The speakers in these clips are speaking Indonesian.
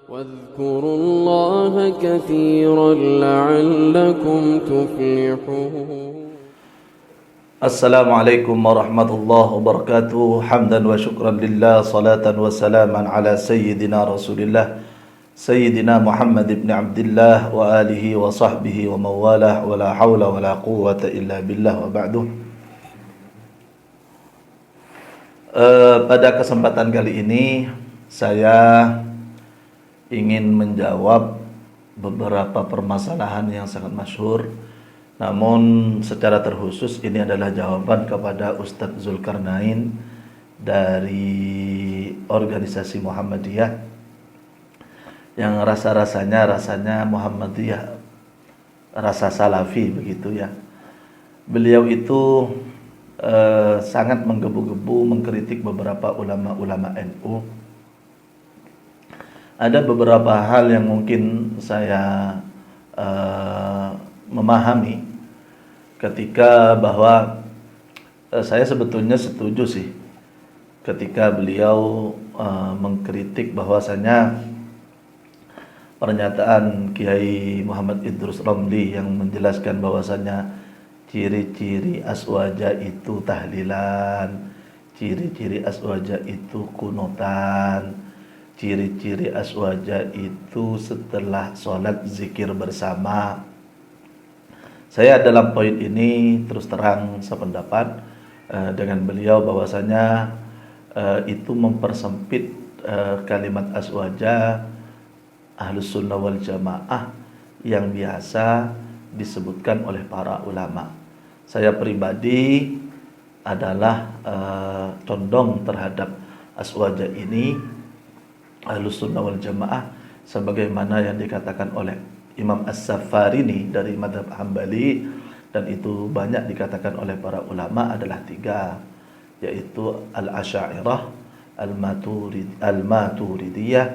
واذكروا الله كثيرا لعلكم تفلحون. السلام عليكم ورحمة الله وبركاته. حمدا وشكرا لله، صلاة وسلاما على سيدنا رسول الله سيدنا محمد بن عبد الله وآله وصحبه ومن والاه، ولا حول ولا قوة إلا بالله وبعده. Pada kesempatan kali ini saya ingin menjawab beberapa permasalahan yang sangat masyhur. Namun secara terkhusus ini adalah jawaban kepada Ustadz Zulkarnain dari organisasi Muhammadiyah yang rasanya Muhammadiyah, rasa salafi begitu ya. Beliau itu sangat menggebu-gebu mengkritik beberapa ulama-ulama NU. Ada beberapa hal yang mungkin saya memahami ketika bahwa saya sebetulnya setuju sih ketika beliau mengkritik bahwasanya pernyataan Kiai Muhammad Idrus Ramli yang menjelaskan bahwasanya ciri-ciri aswaja itu tahlilan, ciri-ciri aswaja itu kunutan, ciri-ciri aswaja itu setelah sholat zikir bersama. Saya dalam poin ini terus terang sependapat dengan beliau bahwasanya itu mempersempit kalimat aswaja Ahlus Sunnah wal Jamaah yang biasa disebutkan oleh para ulama. Saya pribadi adalah condong terhadap aswaja ini Ahlus Sunnah wal Jamaah sebagaimana yang dikatakan oleh Imam As-Safarini dari madhab Hambali, dan itu banyak dikatakan oleh para ulama adalah tiga, yaitu Al-Asy'ariyah, Al-Maturidiyah,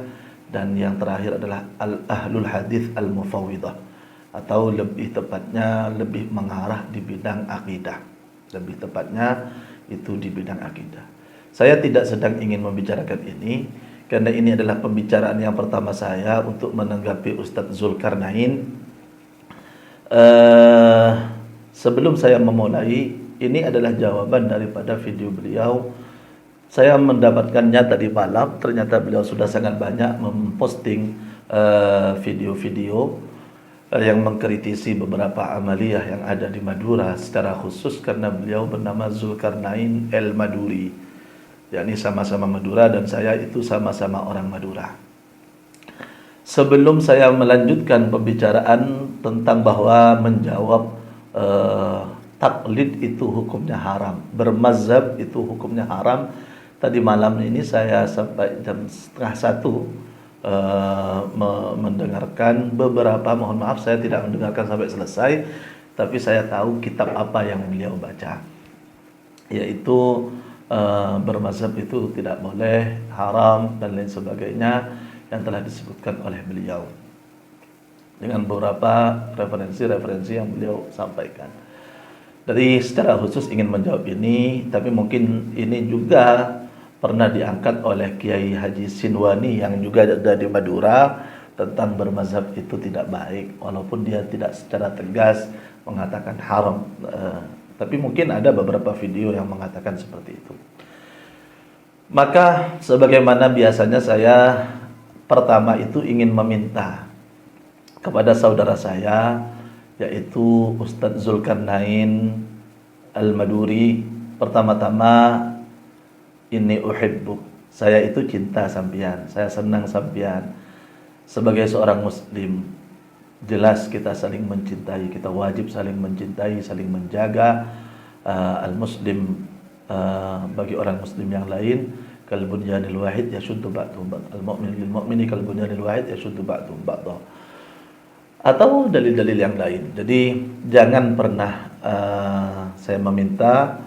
dan yang terakhir adalah Ahlul Hadis Al-Mufawwidah, atau lebih tepatnya lebih mengarah di bidang akidah. Lebih tepatnya itu di bidang akidah. Saya tidak sedang ingin membicarakan ini karena ini adalah pembicaraan yang pertama saya untuk menanggapi Ustadz Zulkarnain. Sebelum saya memulai, ini adalah jawaban daripada video beliau. Saya mendapatkannya tadi malam. Ternyata beliau sudah sangat banyak memposting video-video yang mengkritisi beberapa amaliyah yang ada di Madura, secara khusus karena beliau bernama Zulkarnain El Maduri, yakni sama-sama Madura dan saya itu sama-sama orang Madura. Sebelum saya melanjutkan pembicaraan tentang bahwa menjawab taklid itu hukumnya haram, bermazhab itu hukumnya haram, tadi malam ini saya sampai jam 12:30 mendengarkan beberapa, mohon maaf saya tidak mendengarkan sampai selesai, tapi saya tahu kitab apa yang beliau baca, yaitu bermazhab itu tidak boleh, haram dan lain sebagainya yang telah disebutkan oleh beliau dengan beberapa referensi-referensi yang beliau sampaikan. Jadi secara khusus ingin menjawab ini, tapi mungkin ini juga pernah diangkat oleh Kiai Haji Sinwani yang juga ada di Madura tentang bermazhab itu tidak baik, walaupun dia tidak secara tegas mengatakan haram. Tapi mungkin ada beberapa video yang mengatakan seperti itu. Maka sebagaimana biasanya saya pertama itu ingin meminta kepada saudara saya, yaitu Ustadz Zulkarnain Al-Maduri, pertama-tama ini uhibbuk, saya itu cinta sampian, saya senang sampian. Sebagai seorang muslim, jelas kita saling mencintai, kita wajib saling mencintai, saling menjaga. Al-muslim bagi orang muslim yang lain kal bunyanil wahid yashuddu ba'dhum ba'd, al-mu'min lil mu'mini kal bunyanil wahid yashuddu ba'dhum ba'd, atau dalil-dalil yang lain. Jadi jangan pernah saya meminta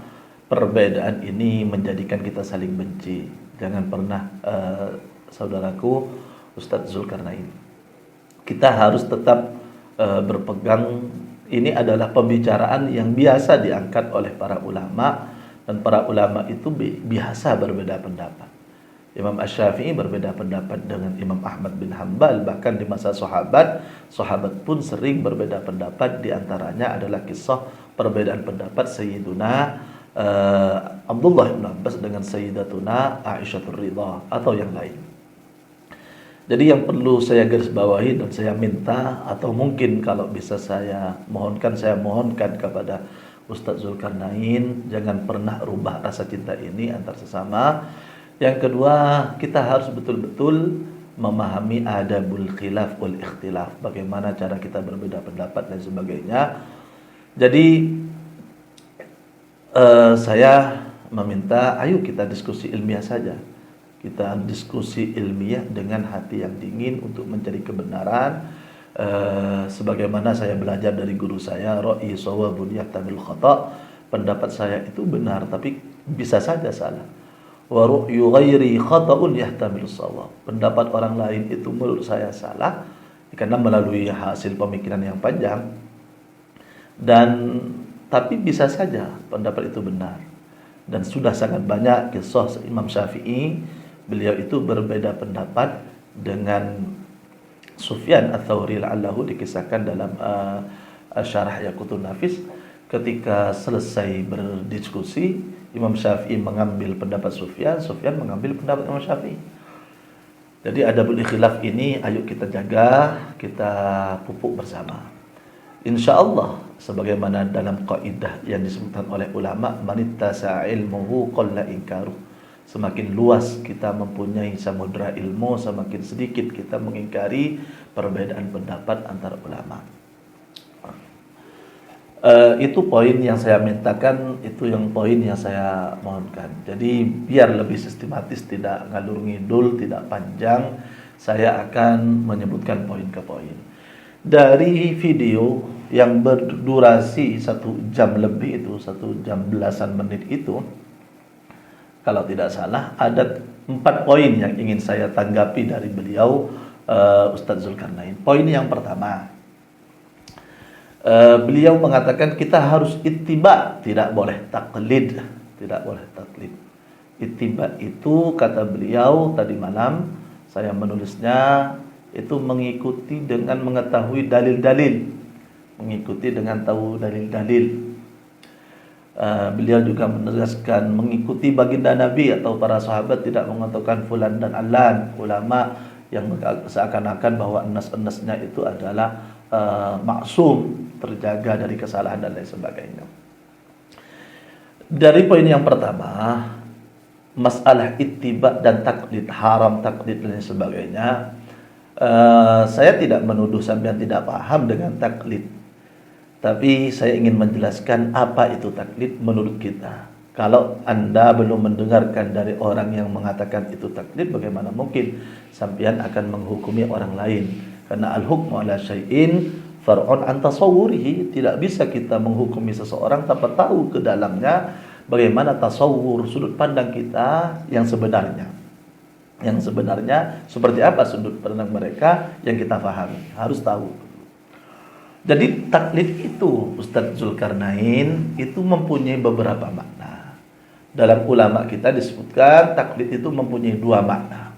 perbedaan ini menjadikan kita saling benci. Jangan pernah saudaraku Ustadz Zulkarnain, kita harus tetap berpegang. Ini adalah pembicaraan yang biasa diangkat oleh para ulama, dan para ulama itu biasa berbeda pendapat. Imam Asy-Syafi'i berbeda pendapat dengan Imam Ahmad bin Hanbal. Bahkan di masa sahabat pun sering berbeda pendapat. Di antaranya adalah kisah perbedaan pendapat Sayyiduna Abdullah bin Abbas dengan Sayyidatuna Aisyah Ridha atau yang lain. Jadi yang perlu saya garis bawahi dan saya minta, atau mungkin kalau bisa saya mohonkan kepada Ustaz Zulkarnain, jangan pernah rubah rasa cinta ini antar sesama. Yang kedua, kita harus betul-betul memahami adabul khilaf wal ikhtilaf, bagaimana cara kita berbeda pendapat dan sebagainya. Jadi saya meminta, ayo kita diskusi ilmiah saja. Kita diskusi ilmiah dengan hati yang dingin untuk mencari kebenaran. Sebagaimana saya belajar dari guru saya, ra'i shawabun yahtamil khata', pendapat saya itu benar tapi bisa saja salah. Wa ru'yu ghairi khata'un yahtamil shawab, pendapat orang lain itu menurut saya salah karena melalui hasil pemikiran yang panjang, dan tapi bisa saja pendapat itu benar. Dan sudah sangat banyak kisah Imam Syafi'i, beliau itu berbeda pendapat dengan Sufyan Ats-Tsauri, la'allahu dikisahkan dalam Syarah Yaqutun Nafis. Ketika selesai berdiskusi, Imam Syafi'i mengambil pendapat Sufyan, Sufyan mengambil pendapat Imam Syafi'i. Jadi adabul ikhtilaf ini ayo kita jaga, kita pupuk bersama. Insya Allah, sebagaimana dalam kaidah yang disebutkan oleh ulama, manittasa ilmuhu qalla inkaruh. Semakin luas kita mempunyai samudra ilmu, semakin sedikit kita mengingkari perbedaan pendapat antara ulama. Itu poin yang saya mintakan, itu yang poin yang saya mohonkan. Jadi biar lebih sistematis, tidak ngalur ngidul, tidak panjang, saya akan menyebutkan poin ke poin. Dari video yang berdurasi 1 jam lebih itu, 1 jam belasan menit itu, kalau tidak salah, ada 4 poin yang ingin saya tanggapi dari beliau, Ustaz Zulkarnain. Poin yang pertama, beliau mengatakan kita harus ittiba, tidak boleh taklid. Tidak boleh taklid. Ittiba itu, kata beliau tadi malam, saya menulisnya, itu mengikuti dengan mengetahui dalil-dalil. Mengikuti dengan tahu dalil-dalil. Beliau juga menegaskan mengikuti baginda Nabi atau para sahabat, tidak mengatakan fulan dan alan, ulama yang seakan-akan bahwa enas-enasnya itu adalah maksum, terjaga dari kesalahan dan lain sebagainya. Dari poin yang pertama, masalah ittiba dan taklid, haram taklid dan lain sebagainya, saya tidak menuduh sampean tidak paham dengan taklid. Tapi saya ingin menjelaskan apa itu taklid menurut kita. Kalau Anda belum mendengarkan dari orang yang mengatakan itu taklid, bagaimana mungkin sampean akan menghukumi orang lain? Karena al-hukmu ala syai'in far'un an tasawwurihi. Tidak bisa kita menghukumi seseorang tanpa tahu ke dalamnya bagaimana tasawwur, sudut pandang kita yang sebenarnya. Yang sebenarnya seperti apa sudut pandang mereka yang kita pahami. Harus tahu. Jadi taklid itu, Ustaz Zulkarnain, itu mempunyai beberapa makna. Dalam ulama kita disebutkan taklid itu mempunyai 2 makna.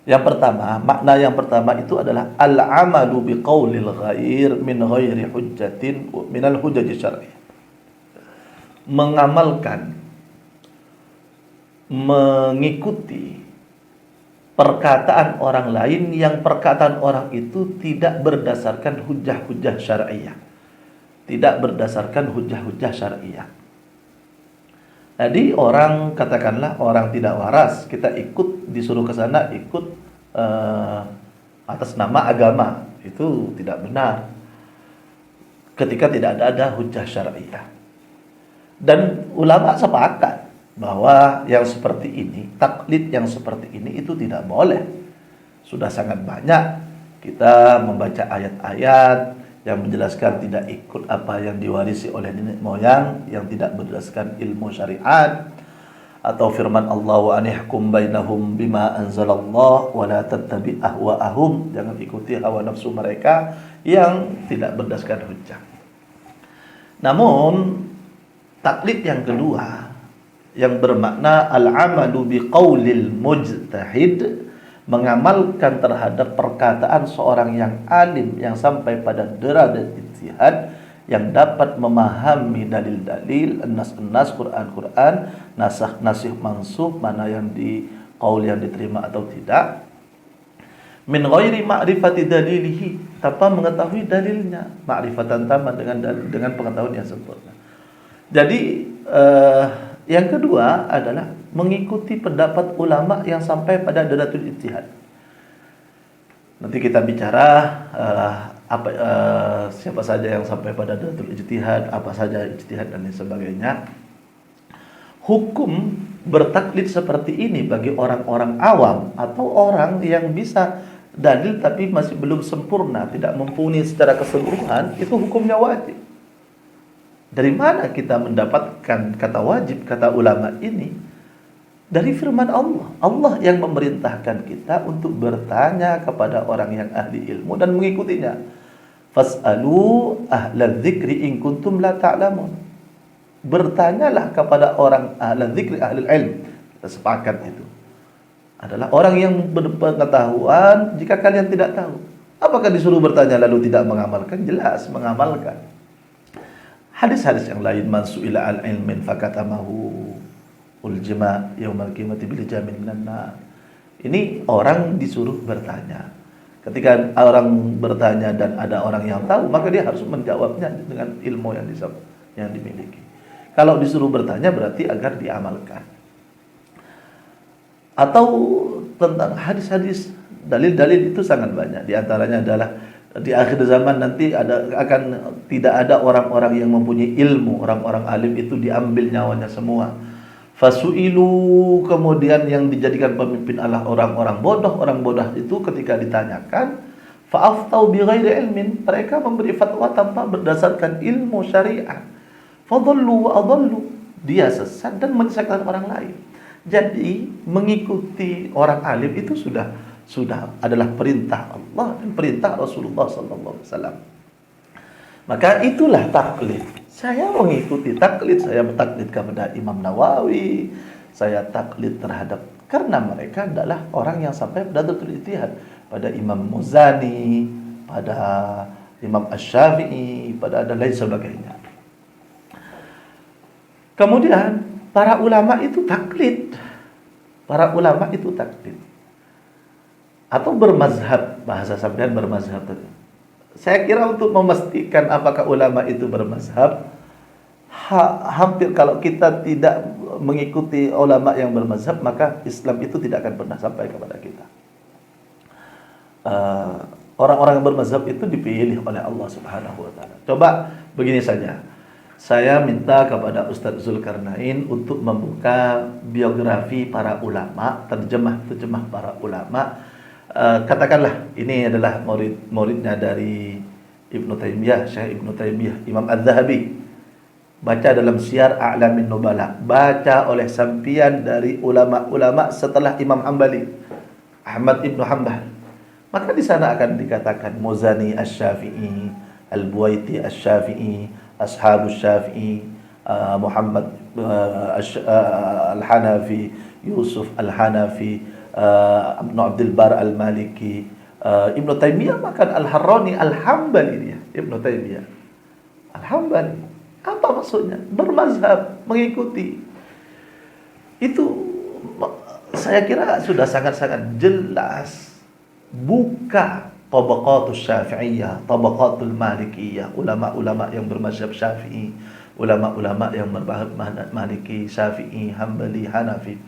Yang pertama, makna yang pertama itu adalah al-amalu biqaulil ghair min ghairi hujjatin minal hujjati syar'iyyah. Mengamalkan, mengikuti perkataan orang lain yang perkataan orang itu tidak berdasarkan hujjah-hujjah syar'iyah. Tidak berdasarkan hujjah-hujjah syar'iyah. Jadi orang, katakanlah orang tidak waras, kita ikut, disuruh ke sana ikut atas nama agama, itu tidak benar. Ketika tidak ada hujjah syar'iyah. Dan ulama sepakat bahwa yang seperti ini, taklid yang seperti ini itu tidak boleh. Sudah sangat banyak kita membaca ayat-ayat yang menjelaskan tidak ikut apa yang diwarisi oleh nenek moyang yang tidak berdasarkan ilmu syariat, atau firman Allah wa anihkum bainahum bima anzalallah wa la tattabi ahwa'ahum, jangan ikuti hawa nafsu mereka yang tidak berdasarkan hujjah. Namun taklid yang kedua yang bermakna al-amalu biqaulil mujtahid, mengamalkan terhadap perkataan seorang yang alim yang sampai pada derajat ijtihad, yang dapat memahami dalil-dalil, nas-nas, Quran-Quran, nasakh-nasikh mansukh, mana yang di qaul yang diterima atau tidak, min ghairi ma'rifati dalilihi, tanpa mengetahui dalilnya, ma'rifatan taman, dengan pengetahuan yang sempurna. Jadi yang kedua adalah mengikuti pendapat ulama yang sampai pada daratul ijtihad. Nanti kita bicara siapa saja yang sampai pada daratul ijtihad, apa saja ijtihad dan lain sebagainya. Hukum bertaklid seperti ini bagi orang-orang awam atau orang yang bisa dalil tapi masih belum sempurna, tidak mumpuni secara keseluruhan, itu hukumnya wajib. Dari mana kita mendapatkan kata wajib, kata ulama ini? Dari firman Allah. Allah yang memerintahkan kita untuk bertanya kepada orang yang ahli ilmu dan mengikutinya. Fas'alu ahla dzikri in kuntum la ta'lamun. Bertanyalah kepada orang ahli dzikri, ahli ilm. Kita sepakat itu. Adalah orang yang berpengetahuan jika kalian tidak tahu. Apakah disuruh bertanya lalu tidak mengamalkan? Jelas mengamalkan. Hadis-hadis yang lain, man su'ila al ilmin fakatamahu uljima yaumal qiyamati bil jamin minan nar. Ini orang disuruh bertanya. Ketika orang bertanya dan ada orang yang tahu, maka dia harus menjawabnya dengan ilmu yang dimiliki. Kalau disuruh bertanya berarti agar diamalkan. Atau tentang hadis-hadis, dalil-dalil itu sangat banyak. Di antaranya adalah di akhir zaman nanti akan tidak ada orang-orang yang mempunyai ilmu, orang-orang alim itu diambil nyawanya semua. Fasu'ilu, kemudian yang dijadikan pemimpin adalah orang-orang bodoh. Orang bodoh itu ketika ditanyakan, fa'aftau bighairi ilmin, mereka memberi fatwa tanpa berdasarkan ilmu syariat. Fadhallu wa adhallu, dia sesat dan menyesatkan orang lain. Jadi mengikuti orang alim itu sudah adalah perintah Allah dan perintah Rasulullah sallallahu alaihi wasallam. Maka itulah taklid. Saya mengikuti taklid, saya bertaklid kepada Imam Nawawi, saya taklid terhadap, karena mereka adalah orang yang sampai pada daratul ijtihad, pada Imam Muzani, pada Imam Asy-Syafi'i, pada dan lain sebagainya. Kemudian para ulama itu taklid. Para ulama itu taklid. Atau bermazhab, bahasa sabdan bermazhab tadi. Saya kira untuk memastikan apakah ulama itu bermazhab, hampir kalau kita tidak mengikuti ulama yang bermazhab, maka Islam itu tidak akan pernah sampai kepada kita. Orang-orang yang bermazhab itu dipilih oleh Allah Subhanahu wa taala. Coba begini saja. Saya minta kepada Ustadz Zulkarnain untuk membuka biografi para ulama, terjemah para ulama. Katakanlah ini adalah muridnya dari Ibnu Taimiyah, Syekh Ibnu Taimiyah, Imam Az-Zahabi. Baca dalam Syiar A'lamin Nubala, baca oleh sampian dari ulama-ulama setelah Imam Hambali, Ahmad Ibnu Hanbal. Maka di sana akan dikatakan Muzani Asy-Syafi'i, Al-Buwaiti Asy-Syafi'i, Ashabus Syafi'i, Muhammad Al-Hanafi, Yusuf Al-Hanafi, Ibnu Abdul Bar Al-Maliki, Ibnu Taimiyah, makan Al-Harrani Al-Hambali dia, Ibnu Taimiyah Al-Hambali. Apa maksudnya? Bermazhab, mengikuti. Itu saya kira sudah sangat-sangat jelas. Buka tabaqatus Syafi'iyah, tabaqatul Malikiyah, ulama-ulama yang bermazhab Syafi'i, ulama-ulama yang bermazhab Maliki, Syafi'i, Hambali, Hanafi.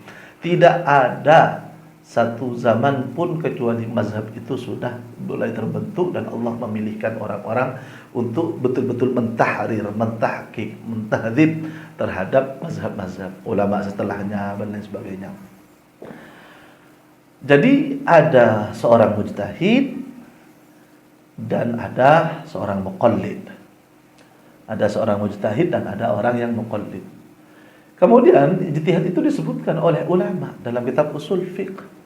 Tidak ada satu zaman pun kecuali mazhab itu sudah mulai terbentuk dan Allah memilihkan orang-orang untuk betul-betul mentahrir, mentahqiq, mentahdzib terhadap mazhab-mazhab ulama setelahnya dan lain sebagainya. Jadi ada seorang mujtahid dan ada seorang muqallid. Ada seorang mujtahid dan ada orang yang muqallid. Kemudian ijtihad itu disebutkan oleh ulama dalam kitab usul fiqh.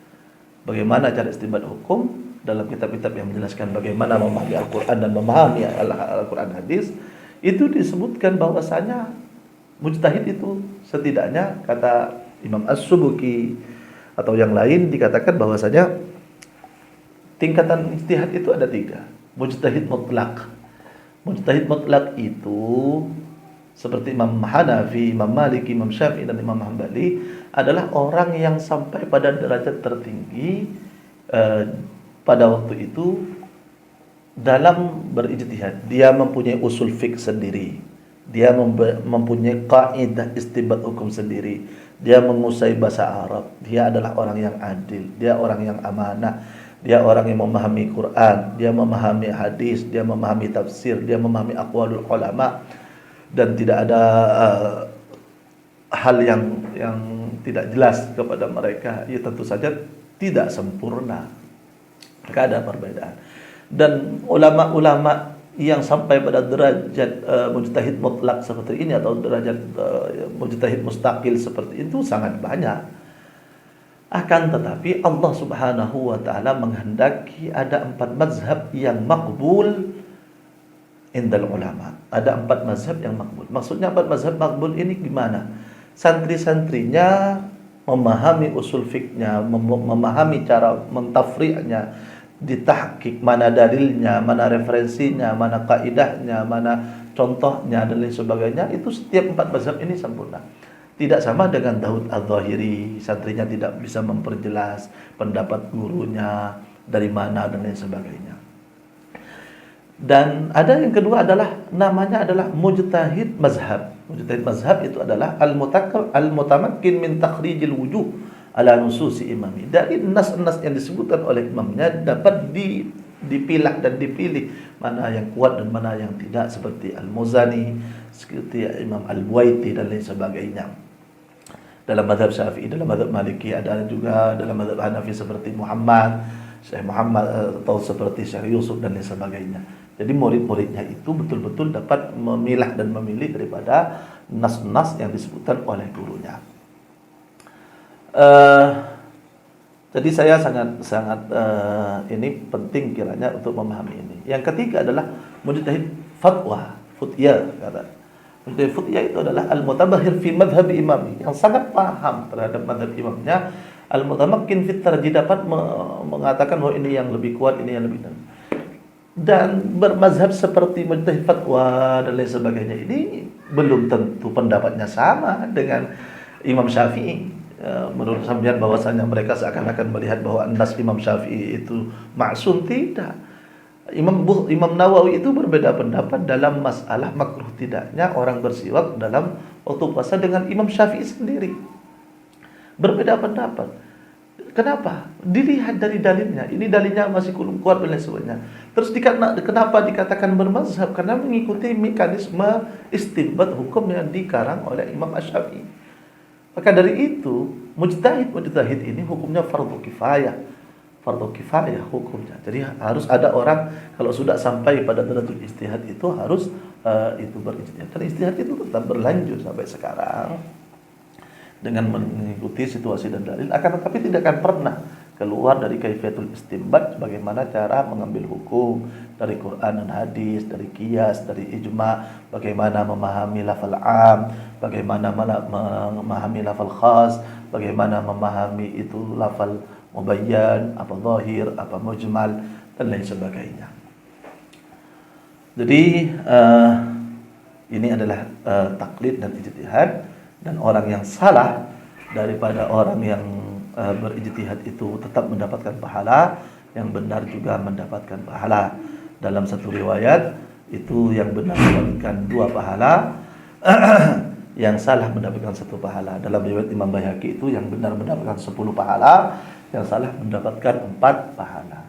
Bagaimana cara istinbat hukum dalam kitab-kitab yang menjelaskan bagaimana memahami Al-Quran dan memahami Al-Quran hadis, itu disebutkan bahwasanya Mujtahid itu setidaknya kata Imam As-Subuki atau yang lain dikatakan bahwasanya tingkatan ijtihad itu ada 3. Mujtahid mutlak. Mujtahid mutlak itu seperti Imam Hanafi, Imam Maliki, Imam Syafi'i dan Imam Hambali adalah orang yang sampai pada derajat tertinggi pada waktu itu dalam berijtihad. Dia mempunyai usul fiqh sendiri. Dia mempunyai kaidah istinbat hukum sendiri. Dia menguasai bahasa Arab. Dia adalah orang yang adil. Dia orang yang amanah. Dia orang yang memahami Quran. Dia memahami hadis. Dia memahami tafsir. Dia memahami aqwalul ulama. Dan tidak ada hal yang tidak jelas kepada mereka. Ya tentu saja tidak sempurna. Maka ada perbedaan. Dan ulama-ulama yang sampai pada derajat mujtahid mutlak seperti ini atau derajat mujtahid mustaqil seperti itu sangat banyak. Akan tetapi Allah Subhanahu wa taala menghendaki ada 4 mazhab yang makbul indal ulama. Ada 4 mazhab yang makbul. Maksudnya 4 mazhab makbul ini gimana? Santri-santrinya memahami usul fiknya, memahami cara mentafri'nya, ditahqiq mana dalilnya, mana referensinya, mana kaidahnya, mana contohnya dan lain sebagainya. Itu setiap 4 mazhab ini sempurna. Tidak sama dengan Daud Adz-Dzahiri, santrinya tidak bisa memperjelas pendapat gurunya dari mana dan lain sebagainya. Dan ada yang kedua adalah namanya adalah mujtahid mazhab. Mujtahid mazhab itu adalah al-mutamakkin min takhrijil wujuh ala nususi imami. Dari nas-nas yang disebutkan oleh imamnya dapat dipilah dan dipilih mana yang kuat dan mana yang tidak, seperti Al-Muzani, seperti Imam Al-Buaiti dan lain sebagainya. Dalam mazhab Syafi'i, dalam mazhab Maliki, ada juga dalam mazhab Hanafi seperti Syekh Muhammad atau seperti Syekh Yusuf dan lain sebagainya. Jadi murid-muridnya itu betul-betul dapat memilah dan memilih daripada nas-nas yang disebutkan oleh gurunya. Jadi saya sangat ini penting kiranya untuk memahami ini. Yang ketiga adalah mujtahid futyah kata. Mujtahid futyah itu adalah al-mutabahhir fi madhhab imami, yang sangat paham terhadap madhab imamnya, al-mutamakkin fit tarjih, dapat mengatakan bahwa ini yang lebih kuat, ini yang lebih dan bermazhab seperti mujtahid fatwa dan lain sebagainya. Ini belum tentu pendapatnya sama dengan Imam Syafi'i. Menurut sampean bahwasanya mereka seakan-akan melihat bahwa nas Imam Syafi'i itu maksum. Tidak. Imam Nawawi itu berbeda pendapat dalam masalah makruh tidaknya orang bersiwak dalam waktu puasa dengan Imam Syafi'i sendiri. Berbeda pendapat. Kenapa? Dilihat dari dalilnya. Ini dalilnya masih kurang kuat dan lain sebagainya. Terus kenapa dikatakan bermazhab? Karena mengikuti mekanisme istinbat hukum yang dikarang oleh Imam Asy-Syafi'i. Maka dari itu, mujtahid ini hukumnya fardu kifayah. Fardu kifayah hukumnya. Jadi harus ada orang kalau sudah sampai pada derajat ijtihad itu harus itu berijtihad. Dan ijtihad itu tetap berlanjut sampai sekarang dengan mengikuti situasi dan dalil, akan tetapi tidak akan pernah keluar dari kaifiyatul istinbat, bagaimana cara mengambil hukum dari Quran dan hadis, dari qiyas, dari ijma, bagaimana memahami lafal am, bagaimana memahami lafal khas, bagaimana memahami itu lafal mubayyan, apa zahir, apa mujmal dan lain sebagainya. Jadi ini adalah taklid dan ijtihad, dan orang yang salah daripada orang yang berijtihad itu tetap mendapatkan pahala, yang benar juga mendapatkan pahala. Dalam satu riwayat itu yang benar mendapatkan 2 pahala, yang salah mendapatkan 1 pahala. Dalam riwayat Imam Baihaqi itu yang benar mendapatkan 10 pahala, yang salah mendapatkan 4 pahala.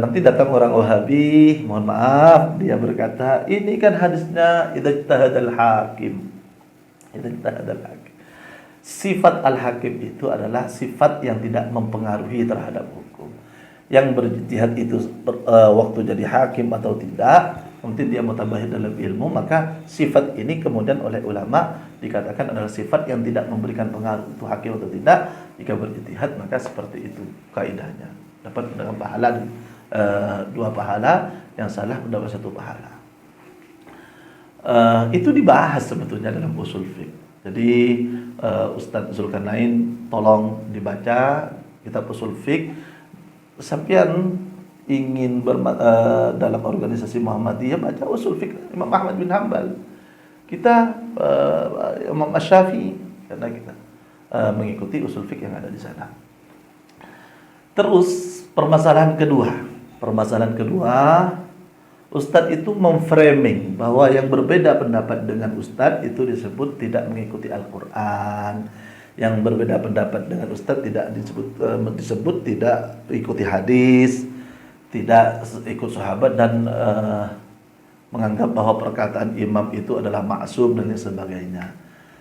Nanti datang orang Wahabi, mohon maaf, dia berkata, ini kan hadisnya idza ijtahadal hakim. Sifat al-hakim itu adalah sifat yang tidak mempengaruhi terhadap hukum. Yang berijtihad itu waktu jadi hakim atau tidak, nanti dia mutabahir dalam ilmu, maka sifat ini kemudian oleh ulama dikatakan adalah sifat yang tidak memberikan pengaruh itu hakim atau tidak. Jika berijtihad maka seperti itu kaidahnya. Dapat dengan pahala 2 pahala, yang salah mendapat 1 pahala. Itu dibahas sebetulnya dalam usul fiqh. Jadi Ustadz Zulkarnain tolong dibaca kitab usul fiqh. Sampian ingin dalam organisasi Muhammadiyah baca usul fiqh Imam Ahmad bin Hanbal. Kita Imam Asy-Syafi'i karena kita mengikuti usul fiqh yang ada di sana. Terus permasalahan kedua, Ustadz itu memframing bahwa yang berbeda pendapat dengan Ustadz itu disebut tidak mengikuti Al-Quran. Yang berbeda pendapat dengan Ustadz tidak disebut tidak ikuti hadis, tidak ikut sahabat, dan menganggap bahwa perkataan imam itu adalah maksum dan sebagainya.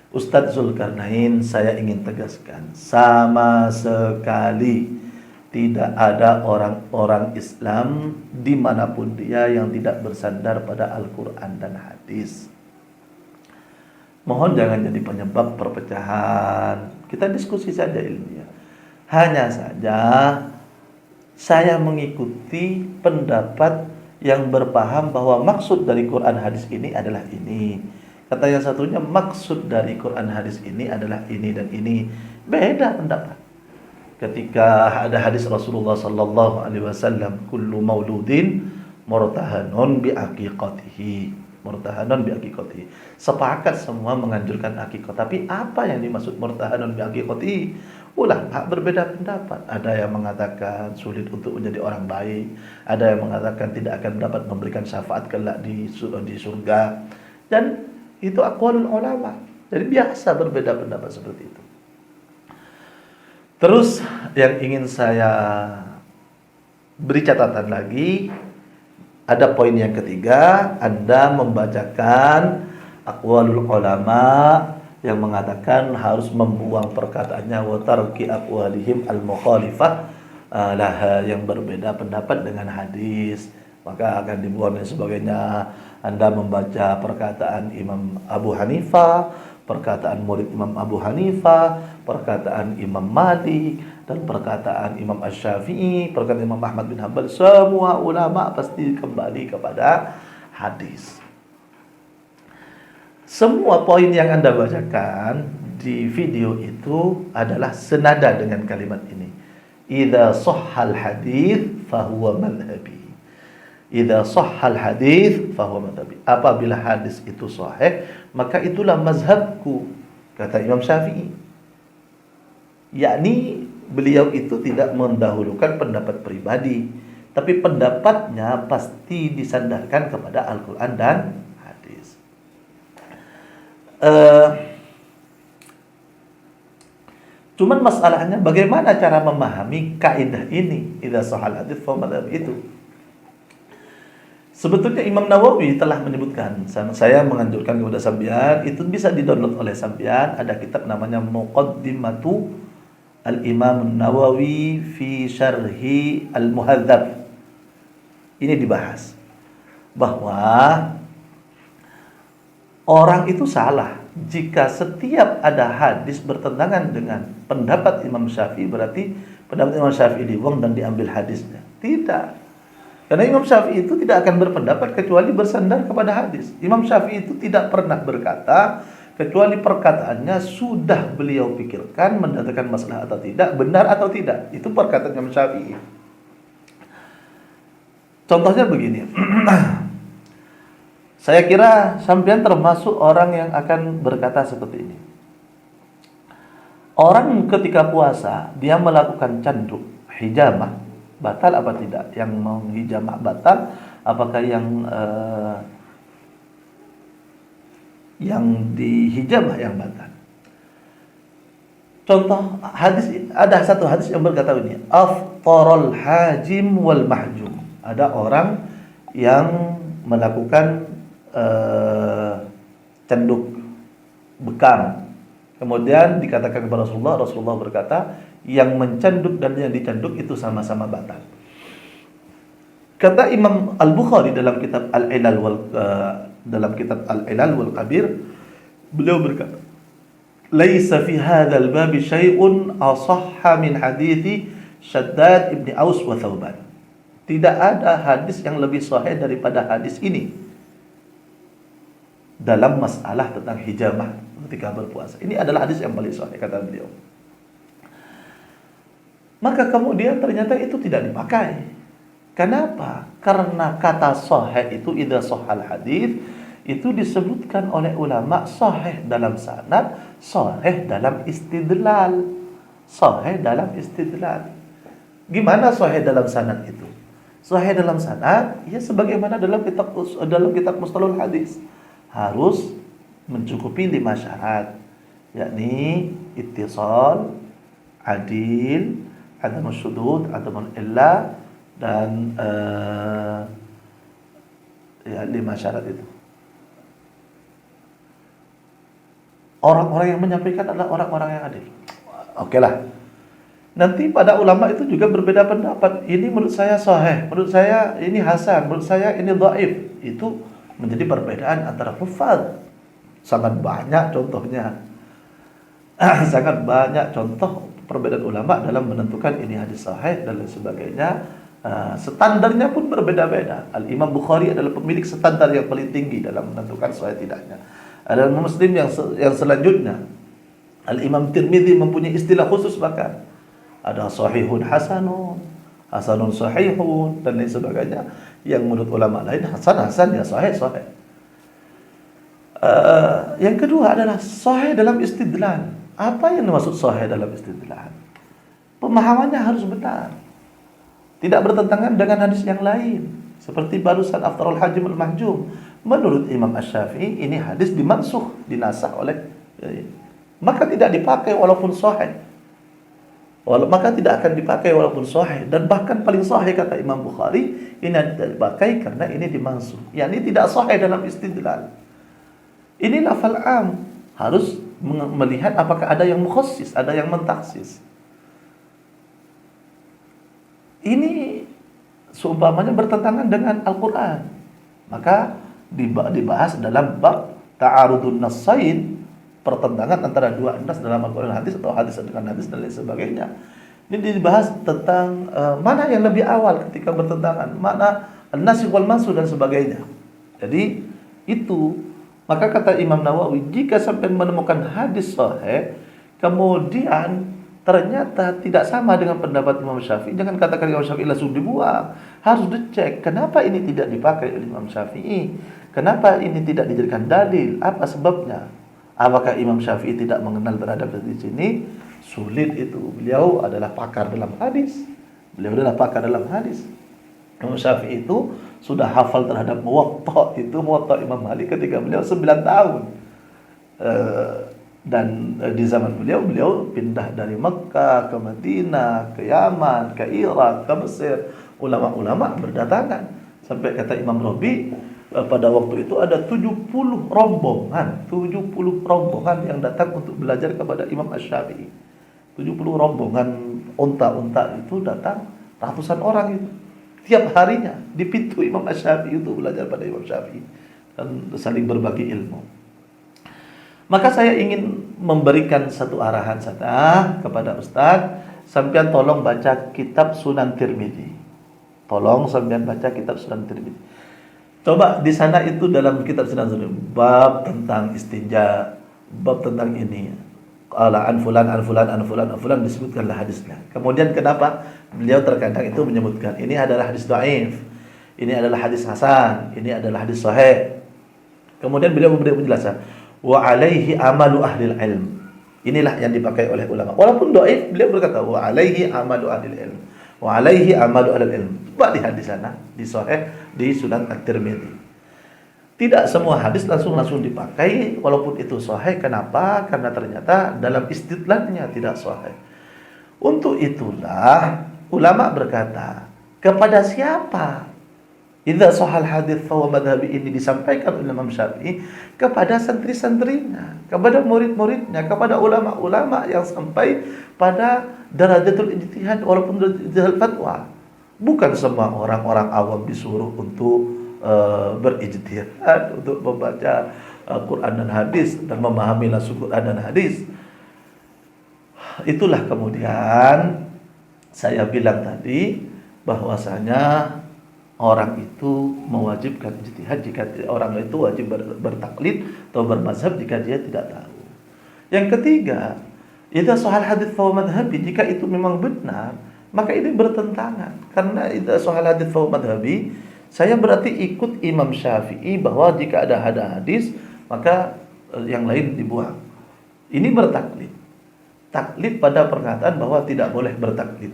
Ustadz Zulkarnain, saya ingin tegaskan, sama sekali tidak ada orang-orang Islam dimanapun dia yang tidak bersandar pada Al-Quran dan hadis. Mohon jangan jadi penyebab perpecahan. Kita diskusi saja ilmiah. Hanya saja saya mengikuti pendapat yang berpaham bahwa maksud dari Quran hadis ini adalah ini. Kata yang satunya maksud dari Quran hadis ini adalah ini dan ini. Beda pendapat. Ketika ada hadis Rasulullah sallallahu alaihi wasallam, kullu mauludin murtahanun bi aqiqatihi. Murtahanun bi aqiqatihi. Sepakat semua menganjurkan aqiqah. Tapi apa yang dimaksud murtahanun bi aqiqatihi? Ulama berbeda pendapat. Ada yang mengatakan sulit untuk menjadi orang baik, ada yang mengatakan tidak akan dapat memberikan syafaat kelak di surga. Dan itu aqwalul ulama. Jadi biasa berbeda pendapat seperti itu. Terus yang ingin saya beri catatan lagi, ada poin yang ketiga, Anda membacakan aqwalul ulama yang mengatakan harus membuang perkataannya wa tarki aqwalihim al-mukhalifah laha, yang berbeda pendapat dengan hadis, maka akan dibuang dan sebagainya. Anda membaca perkataan Imam Abu Hanifah, perkataan murid Imam Abu Hanifah, perkataan Imam Malik, dan perkataan Imam Asy-Syafi'i, perkataan Imam Ahmad bin Hanbal. Semua ulama pasti kembali kepada hadis. Semua poin yang Anda bacakan di video itu adalah senada dengan kalimat ini. Idza shahhal hadits fahuwa madhhabi. Idza shahhal hadits fahuwa madhhabi. Apabila hadis itu sahih, maka itulah mazhabku, kata Imam Syafi'i. Yakni beliau itu tidak mendahulukan pendapat pribadi, tapi pendapatnya pasti disandarkan kepada Al-Quran dan hadis. Cuman masalahnya bagaimana cara memahami kaidah ini, idza shahhal hadits fahuwa madhhabi itu. Sebetulnya Imam Nawawi telah menyebutkan, saya menganjurkan kepada sampean, itu bisa di-download oleh sampean, ada kitab namanya Muqaddimatu Al-Imam Nawawi fi Syarhi Al-Muhadzab. Ini dibahas bahwa orang itu salah jika setiap ada hadis bertentangan dengan pendapat Imam Syafi'i, berarti pendapat Imam Syafi'i dibuang dan diambil hadisnya. Tidak. Karena Imam Syafi'i itu tidak akan berpendapat kecuali bersandar kepada hadis. Imam Syafi'i itu tidak pernah berkata kecuali perkataannya sudah beliau pikirkan mendatangkan masalah atau tidak, benar atau tidak. Itu perkataan Imam Syafi'i. Contohnya begini. Saya kira sampean termasuk orang yang akan berkata seperti ini. Orang ketika puasa dia melakukan canduk, hijamah, batal apa tidak? Yang menghijamah batal, apakah yang dihijamah yang batal? Contoh hadis, ada satu hadis yang berkata ini, aftarul hajim wal mahjum. Ada orang yang melakukan canduk bekam, kemudian dikatakan kepada Rasulullah berkata, yang mencanduk dan yang dicanduk itu sama-sama batal. Kata Imam Al-Bukhari dalam kitab Al-Ilal wal Kabir, beliau berkata, "Laisa fi hadzal bab syai'un asahha min hadithi Shaddad ibn Aus wa Thauban." Tidak ada hadis yang lebih sahih daripada hadis ini. dalam masalah tentang hijamah ketika berpuasa. Ini adalah hadis yang paling sahih kata beliau. Maka kemudian ternyata itu tidak dipakai. Kenapa? Karena kata sahih itu idza sahal hadis itu disebutkan oleh ulama sahih dalam sanad, sahih dalam istidlal. Sahih dalam istidlal. Gimana sahih dalam sanad itu? Sahih dalam sanad ya sebagaimana dalam kitab mustalahul hadis harus mencukupi 5 syarat, yakni ittisal, adil, adamus syudud, adamun illah, dan ya 5 syarat itu. Orang-orang yang menyampaikan adalah orang-orang yang adil. Oke lah. Nanti pada ulama itu juga berbeda pendapat. Ini menurut saya sahih, menurut saya ini hasan, menurut saya ini dhaif. Itu menjadi perbedaan antara hufaz. Sangat banyak contohnya. Sangat banyak contoh perbedaan ulama dalam menentukan ini hadis sahih dan lain sebagainya. Standarnya pun berbeda-beda. Al-Imam Bukhari adalah pemilik standar yang paling tinggi dalam menentukan sahih tidaknya. Ada Muslim yang selanjutnya. Al-Imam Tirmidzi mempunyai istilah khusus bahkan. Ada sahihun hasanun, hasanun sahihun, dan lain sebagainya. Yang menurut ulama lain hasan ya sahih. Yang kedua adalah sahih dalam istidlal. Apa yang dimaksud sahih dalam istidlal? Pemahamannya harus benar, tidak bertentangan dengan hadis yang lain. Seperti barusan aftarul hajim al-mahjum. Menurut Imam Asy-Syafi'i ini hadis dimansukh, dinasakh oleh maka tidak dipakai walaupun sahih. Maka tidak akan dipakai walaupun sahih. Dan bahkan paling sahih kata Imam Bukhari, ini tidak dipakai karena ini dimansukh. Ini tidak sahih dalam istidlal. Ini lafal am, harus melihat apakah ada yang mukhassis, ada yang mentaksis. Ini seumpamanya bertentangan dengan Al-Quran, maka dibahas dalam bab ta'arudun nassain, pertentangan antara dua nas dalam Al-Quran hadis atau hadis dengan hadis dan lain sebagainya. Ini dibahas tentang mana yang lebih awal ketika bertentangan, mana an-nasikh wal mansukh dan sebagainya. Jadi itu, maka kata Imam Nawawi, jika sampai menemukan hadis sahih kemudian ternyata tidak sama dengan pendapat Imam Syafi'i, jangan katakan Imam Syafi'i langsung dibuang. Harus dicek kenapa ini tidak dipakai oleh Imam Syafi'i, kenapa ini tidak dijadikan dalil, apa sebabnya. Apakah Imam Syafi'i tidak mengenal terhadap hadis ini? Sulit itu. Beliau adalah pakar dalam hadis. Imam Syafi'i itu sudah hafal terhadap Muwatta Imam Malik ketika beliau 9 tahun. Dan di zaman beliau pindah dari Mekah ke Madinah, ke Yaman, ke Irak, ke Mesir. Ulama-ulama berdatangan. Sampai kata Imam Rabi, pada waktu itu ada 70 rombongan yang datang untuk belajar kepada Imam Asy-Syafi'i. 70 rombongan unta-unta itu datang, ratusan orang itu. Tiap harinya di pintu Imam Asy-Syafi'i untuk belajar pada Imam Syafi'i dan saling berbagi ilmu. Maka saya ingin memberikan satu arahan saja kepada Ustaz, sampean tolong baca kitab Sunan Tirmidzi. Coba di sana itu dalam kitab Sunan Tirmidzi bab tentang istinja, bab tentang ini. Qala an fulan disebutkanlah hadisnya. Kemudian kenapa beliau terkadang itu menyebutkan ini adalah hadis dhaif, ini adalah hadis hasan, ini adalah hadis sahih. Kemudian beliau memberi penjelasan, wa alaihi amalu ahlil ilm. Inilah yang dipakai oleh ulama. Walaupun dhaif, beliau berkata wa alaihi amalu ahlil ilm. Wa alaihi amalu ahlil ilm. Coba lihat di sana, di sahih, di Sunan At-Tirmidzi. Tidak semua hadis langsung dipakai walaupun itu sahih. Kenapa? Karena ternyata dalam istidlalnya tidak sahih. Untuk itulah ulama berkata, kepada siapa idza sahal hadits fa huwa madhhabi, ini disampaikan oleh Imam Syafi'i kepada santri-santrinya, kepada murid-muridnya, kepada ulama-ulama yang sampai pada darajatul ijtihad walaupun darajatul fatwa. Bukan semua orang-orang awam disuruh untuk berijtihad, untuk membaca Quran dan hadis dan memahami langsung Quran dan hadis. Itulah kemudian saya bilang tadi bahwasanya orang itu mewajibkan ijtihad jika orang itu wajib bertaklid atau bermazhab jika dia tidak tahu. Yang ketiga, idza sahal hadits fa madhhabi, jika itu memang benar, maka ini bertentangan. Karena idza sahal hadits fa madhhabi, saya berarti ikut Imam Syafi'i bahwa jika ada hadis, maka yang lain dibuang. Ini bertaklid. Taklid pada perkataan bahwa tidak boleh bertaklid.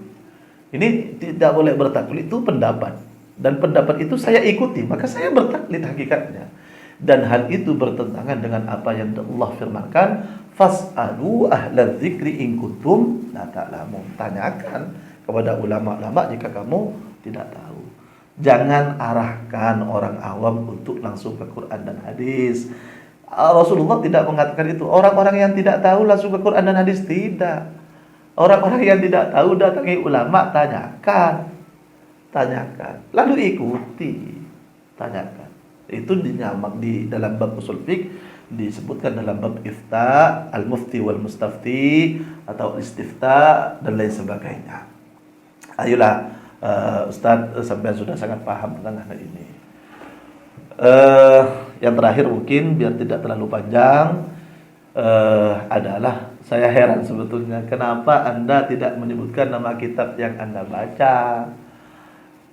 Ini tidak boleh bertaklid itu pendapat. Dan pendapat itu saya ikuti, maka saya bertaklid hakikatnya. Dan hal itu bertentangan dengan apa yang Allah firmankan, fas'alu ahlal dzikri in kuntum la ta'lamun. Tanyakan kepada ulama-ulama jika kamu tidak tahu. Jangan arahkan orang awam untuk langsung ke Quran dan hadis. Rasulullah tidak mengatakan itu. Orang-orang yang tidak tahu langsung ke Quran dan hadis, tidak. Orang-orang yang tidak tahu datangi ulama, tanyakan. Lalu ikuti. Tanyakan. Itu dinyamak di dalam bab usul fiqh, disebutkan dalam bab ifta, al-mufti wal mustafti, atau istifta dan lain sebagainya. Ayolah, Ustaz sampai sudah sangat paham tentang hal ini. Yang terakhir mungkin biar tidak terlalu panjang adalah saya heran sebetulnya kenapa Anda tidak menyebutkan nama kitab yang Anda baca,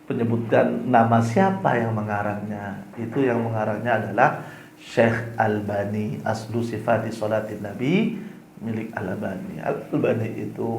menyebutkan nama siapa yang mengarangnya. Itu yang mengarangnya adalah Syekh Albani, Aslu Sifati Sholatin Nabi, milik Al-Albani. Al-Albani itu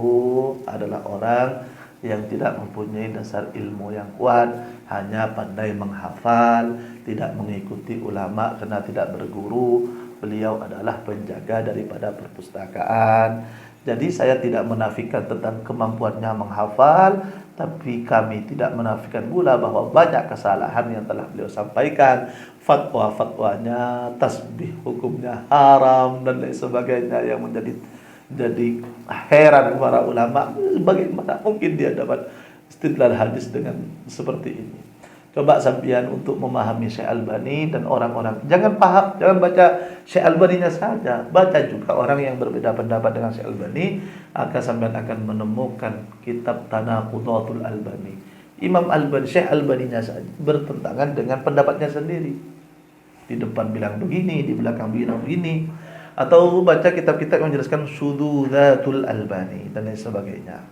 adalah orang yang tidak mempunyai dasar ilmu yang kuat, hanya pandai menghafal, tidak mengikuti ulama karena tidak berguru. Beliau adalah penjaga daripada perpustakaan. Jadi saya tidak menafikan tentang kemampuannya menghafal, tapi kami tidak menafikan pula bahwa banyak kesalahan yang telah beliau sampaikan. Fatwa-fatwanya, tasbih hukumnya haram dan lain sebagainya yang jadi heran para ulama, bagaimana mungkin dia dapat istidlal hadis dengan seperti ini. Coba sampean untuk memahami Syekh Albani dan orang-orang, jangan baca Syekh Albani-nya saja, baca juga orang yang berbeda pendapat dengan Syekh Albani, akan sampean akan menemukan kitab Tanaqudatul Albani. Imam Albani, Syekh Albani-nya saja bertentangan dengan pendapatnya sendiri. Di depan bilang begini, di belakang bilang begini. Atau baca kitab-kitab yang menjelaskan Sududzatul Albani dan lain sebagainya.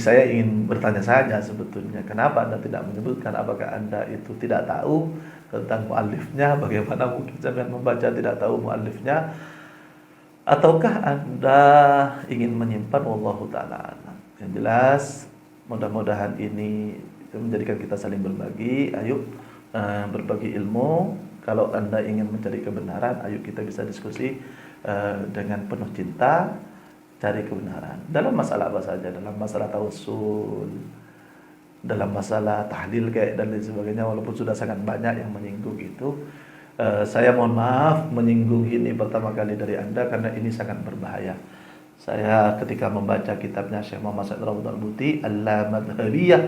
Saya ingin bertanya saja sebetulnya, kenapa Anda tidak menyebutkan? Apakah Anda itu tidak tahu tentang muallifnya? Bagaimana mungkin sampai membaca tidak tahu muallifnya? Ataukah Anda ingin menyimpan? Wallahu ta'ala a'lam. Yang jelas, mudah-mudahan ini menjadikan kita saling berbagi. Ayo berbagi ilmu. Kalau Anda ingin mencari kebenaran, ayo kita bisa diskusi dengan penuh cinta, cari kebenaran. Dalam masalah apa saja, dalam masalah tawassul, dalam masalah tahlil kayak dan lain sebagainya, walaupun sudah sangat banyak yang menyinggung itu. Saya mohon maaf menyinggung ini pertama kali dari Anda karena ini sangat berbahaya. Saya ketika membaca kitabnya Syekh Muhammad Said Rawdan Buti, Al-Madhabiyah,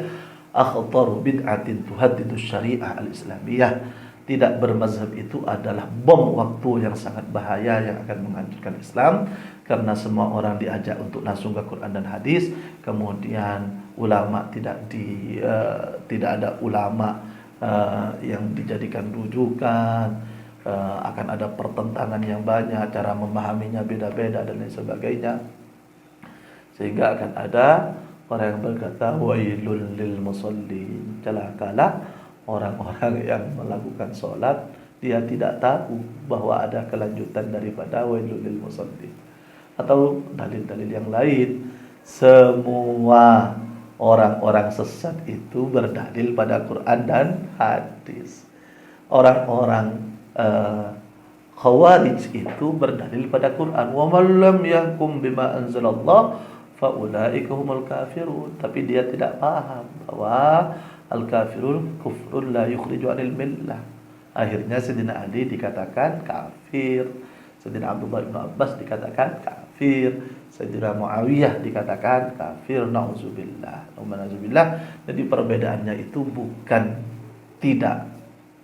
Akhtar Bid'atin Tuhaddidu Syariah Al-Islamiyah. Tidak bermazhab itu adalah bom waktu yang sangat bahaya yang akan menghancurkan Islam, karena semua orang diajak untuk langsung ke Quran dan hadis, kemudian ulama tidak ada ulama yang dijadikan rujukan, akan ada pertentangan yang banyak, cara memahaminya beda-beda dan lain sebagainya, sehingga akan ada orang yang berkata wailul lil musallin, celakalah orang-orang yang melakukan sholat, dia tidak tahu bahwa ada kelanjutan daripada wailul lil musallin. Atau dalil-dalil yang lain. Semua orang-orang sesat itu berdalil pada Quran dan hadis. Orang-orang Khawarij itu berdalil pada Quran. Wa man lam yahkum bima anzalallah fa ulaika humul kafirun. Tapi dia tidak paham bahwa al-kafirul kufrun la yukhriju 'anil millah. Akhirnya Sayyidina Ali dikatakan kafir, Sayyidina Abdullah bin Abbas dikatakan kafir, Sayyidina Muawiyah dikatakan kafir, nauzubillah. Jadi perbedaannya itu bukan tidak,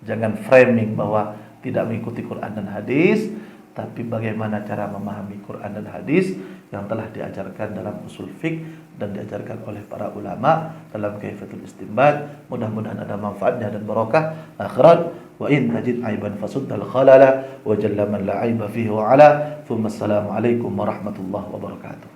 jangan framing bahwa tidak mengikuti Quran dan hadis, tapi bagaimana cara memahami Quran dan hadis yang telah diajarkan dalam usul fiqh dan diajarkan oleh para ulama dalam Kaifatul Istinbat. Mudah-mudahan ada manfaatnya dan barokah akhirat. Wa in tajid aiban fasuddal khalala wa jalla man la aiba fihi wa ala. Thumma assalamu alaikum warahmatullahi wabarakatuh.